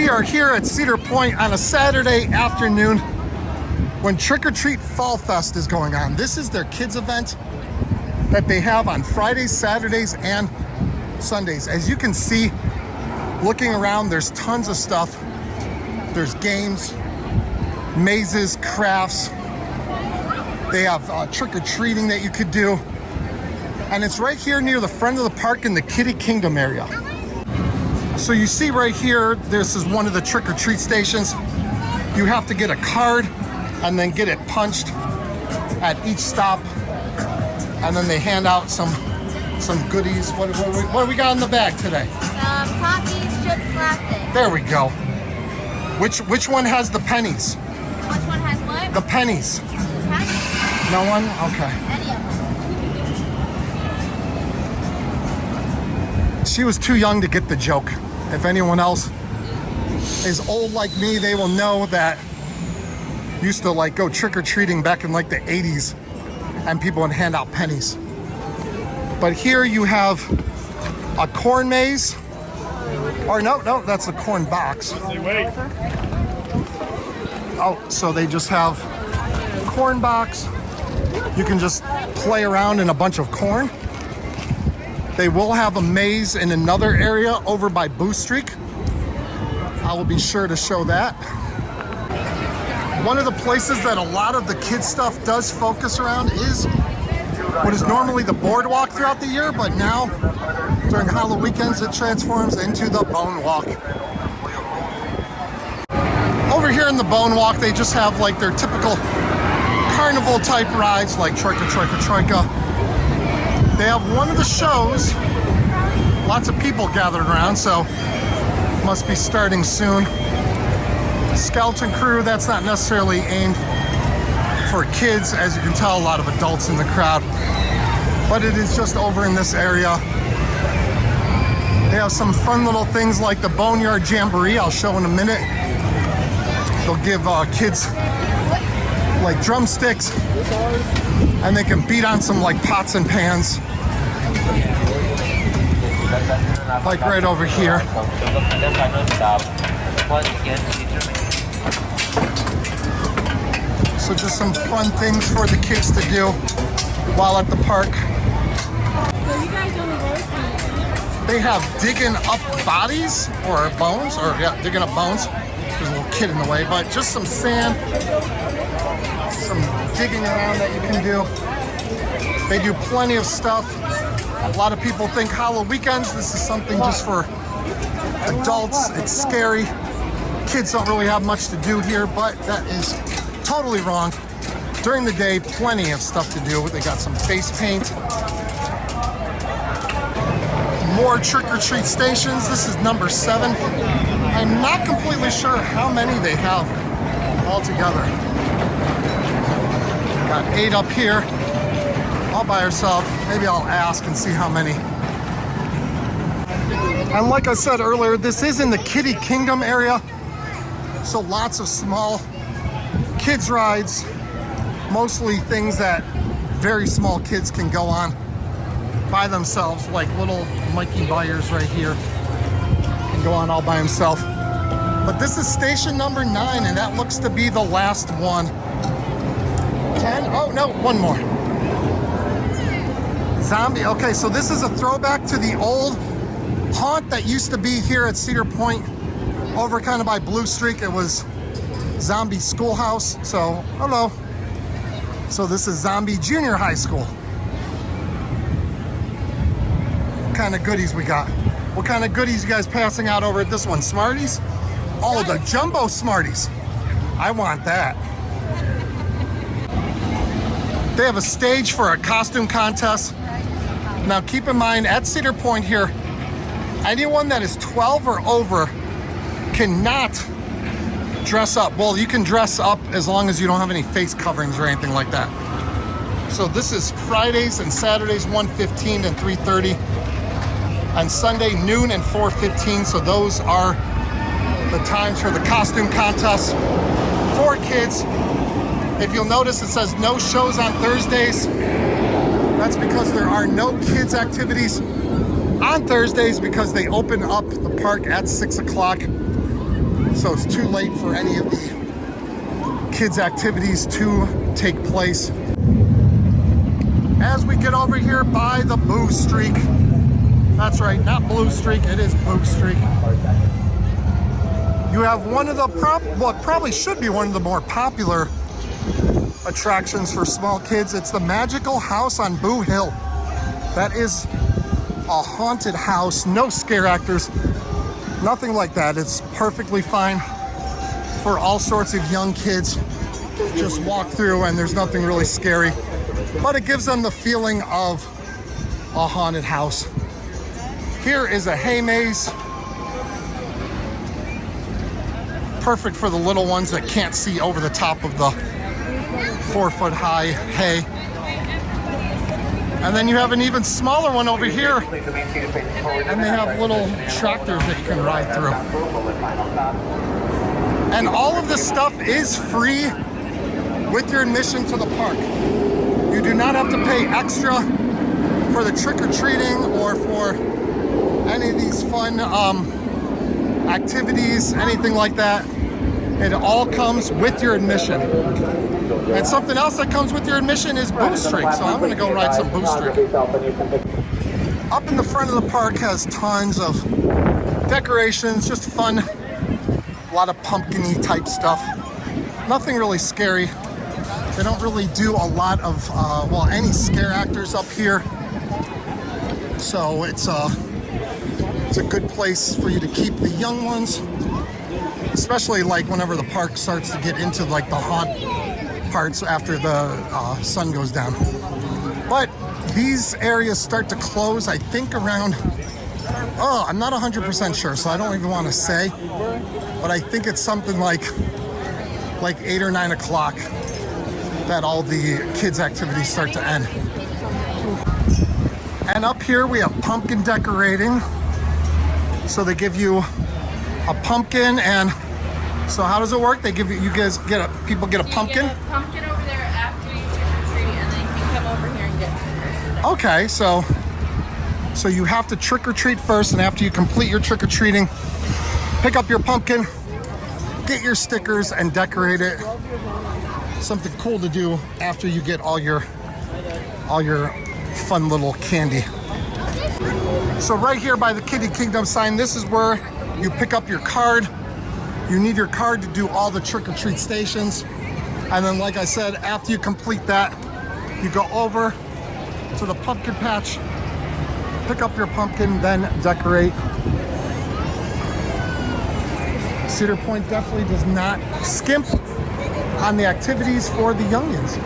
We are here at Cedar Point on a Saturday afternoon when Trick or Treat Fall Fest is going on. This is their kids event that they have on Fridays, Saturdays, and Sundays. As you can see, looking around, there's tons of stuff. There's games, mazes, crafts. They have trick-or-treating that you could do. And it's right here near the front of the park in the Kitty Kingdom area. So you see right here, this is one of the trick-or-treat stations. You have to get a card and then get it punched at each stop. And then they hand out some goodies. What do we got in the bag today? Takis, chips, classic. There we go. Which one has the pennies? Which one has what? The pennies. Pennies? No one? Okay. Any of them. She was too young to get the joke. If anyone else is old like me, they will know that used to like go trick-or-treating back in like the 80s and people would hand out pennies. But here you have a corn maze. Or no, that's a corn box. Oh, so they just have corn box. You can just play around in a bunch of corn. They will have a maze in another area over by Boo Streak. I will be sure to show that. One of the places that a lot of the kids stuff does focus around is what is normally the boardwalk throughout the year, but now during Halloweekends it transforms into the Bone Walk. Over here in the Bone Walk, they just have like their typical carnival type rides like Troika Troika Troika. They have one of the shows. Lots of people gathered around, so must be starting soon. Skeleton Crew, that's not necessarily aimed for kids. As you can tell, a lot of adults in the crowd. But it is just over in this area. They have some fun little things like the Boneyard Jamboree, I'll show in a minute. They'll give kids like drumsticks, and they can beat on some like pots and pans. Like right over here. So just some fun things for the kids to do while at the park. They have digging up bodies or bones, or yeah, digging up bones. There's a little kid in the way, but just some sand, some digging around that you can do. They do plenty of stuff. A lot of people think Halloweekends, this is something just for adults. It's scary. Kids don't really have much to do here, but that is totally wrong. During the day, plenty of stuff to do. They got some face paint. More trick-or-treat stations. This is number 7. I'm not completely sure how many they have altogether. Got 8 up here, all by herself. Maybe I'll ask and see how many. And like I said earlier, this is in the Kitty Kingdom area. So lots of small kids rides, mostly things that very small kids can go on by themselves, like little Mikey Byers right here can go on all by himself. But this is station number 9, and that looks to be the last one. 10? Oh no, one more. Zombie. Okay, so this is a throwback to the old haunt that used to be here at Cedar Point, over kind of by Blue Streak. It was Zombie Schoolhouse. So hello. So this is Zombie Junior High School. What kind of goodies we got? What kind of goodies you guys passing out over at this one? Smarties? Oh, the jumbo Smarties. I want that. They have a stage for a costume contest. Now keep in mind, at Cedar Point here, anyone that is 12 or over cannot dress up. Well, you can dress up as long as you don't have any face coverings or anything like that. So this is Fridays and Saturdays, 1:15 and 3:30. On Sunday, noon and 4:15. So those are the times for the costume contest for kids. If you'll notice, it says no shows on Thursdays. That's because there are no kids activities on Thursdays because they open up the park at 6 o'clock. so it's too late for any of the kids' activities to take place. As we get over here by the Boo Streak, that's right, not Blue Streak, it is Boo Streak. You have one of the what probably should be one of the more popular attractions for small kids. It's the Magical House on Boo Hill. That is a haunted house, no scare actors, nothing like that. It's perfectly fine for all sorts of young kids. Just walk through and there's nothing really scary, but it gives them the feeling of a haunted house. Here is a hay maze. Perfect for the little ones that can't see over the top of the 4-foot high hay. And then you have an even smaller one over here, and they have little tractors that you can ride through. And all of this stuff is free with your admission to the park. You do not have to pay extra for the trick-or-treating or for any of these fun activities, anything like that. It all comes with your admission. And something else that comes with your admission is Boo Streak, so I'm going to go ride some Boo Streak. Up in the front of the park has tons of decorations, just fun, a lot of pumpkin-y type stuff. Nothing really scary. They don't really do a lot of, well, any scare actors up here. So it's a good place for you to keep the young ones, especially like whenever the park starts to get into like the haunt parts after the sun goes down. But these areas start to close, I think around, I'm not 100% sure, so I don't even want to say, but I think it's something like 8 or 9 o'clock that all the kids' activities start to end. And up here we have pumpkin decorating. So they give you a pumpkin, and so how does it work? They give you guys people get a pumpkin? You get a pumpkin over there after you trick-or-treat, and then you can come over here and get stickers. Okay, so you have to trick-or-treat first, and after you complete your trick-or-treating, pick up your pumpkin, get your stickers, and decorate it. Something cool to do after you get all your fun little candy. So right here by the Kitty Kingdom sign, this is where you pick up your card. You need your card to do all the trick-or-treat stations. And then, like I said, after you complete that, you go over to the pumpkin patch, pick up your pumpkin, then decorate. Cedar Point definitely does not skimp on the activities for the youngins.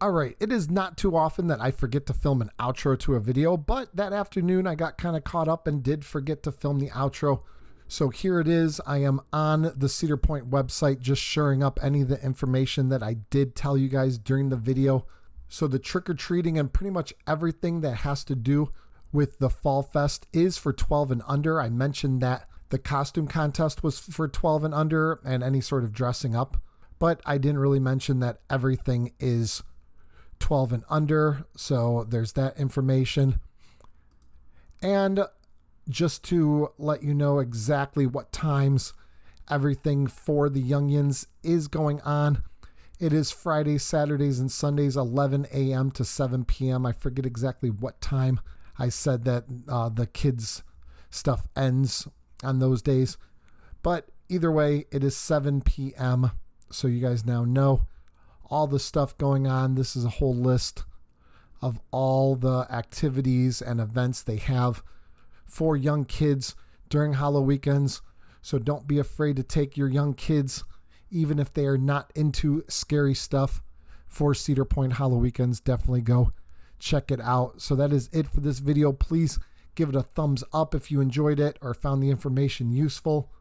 All right, it is not too often that I forget to film an outro to a video, but that afternoon I got kind of caught up and did forget to film the outro. So here it is. I am on the Cedar Point website just shoring up any of the information that I did tell you guys during the video. So the trick-or-treating and pretty much everything that has to do with the Fall Fest is for 12 and under. I mentioned that the costume contest was for 12 and under and any sort of dressing up, but I didn't really mention that everything is 12 and under. So there's that information. And just to let you know exactly what times everything for the youngins is going on, it is Fridays, Saturdays, and Sundays, 11 a.m. to 7 p.m. I forget exactly what time I said that the kids stuff ends on those days, but either way, it is 7 p.m. So you guys now know all the stuff going on. This is a whole list of all the activities and events they have for young kids during Halloweekends. So don't be afraid to take your young kids, even if they are not into scary stuff, for Cedar Point Halloweekends. Definitely go check it out. So that is it for this video. Please give it a thumbs up if you enjoyed it or found the information useful.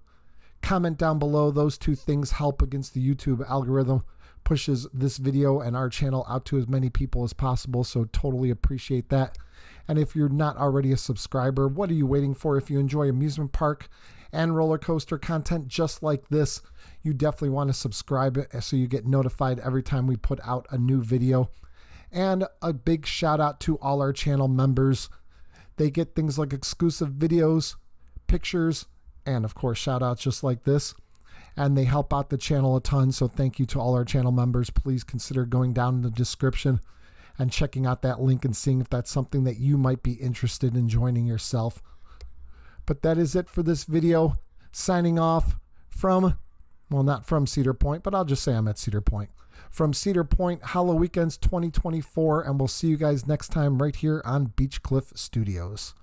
Comment down below. Those two things help against the YouTube algorithm, pushes this video and our channel out to as many people as possible. So totally appreciate that. And if you're not already a subscriber, what are you waiting for? If you enjoy amusement park and roller coaster content just like this, you definitely want to subscribe so you get notified every time we put out a new video. And a big shout out to all our channel members. They get things like exclusive videos, pictures, and of course shout outs just like this. And they help out the channel a ton, so thank you to all our channel members. Please consider going down in the description and checking out that link and seeing if that's something that you might be interested in joining yourself. But that is it for this video. Signing off from, well, not from Cedar Point, but I'll just say I'm at Cedar Point. From Cedar Point, Halloweekends 2024, and we'll see you guys next time right here on Beach Cliff Studios.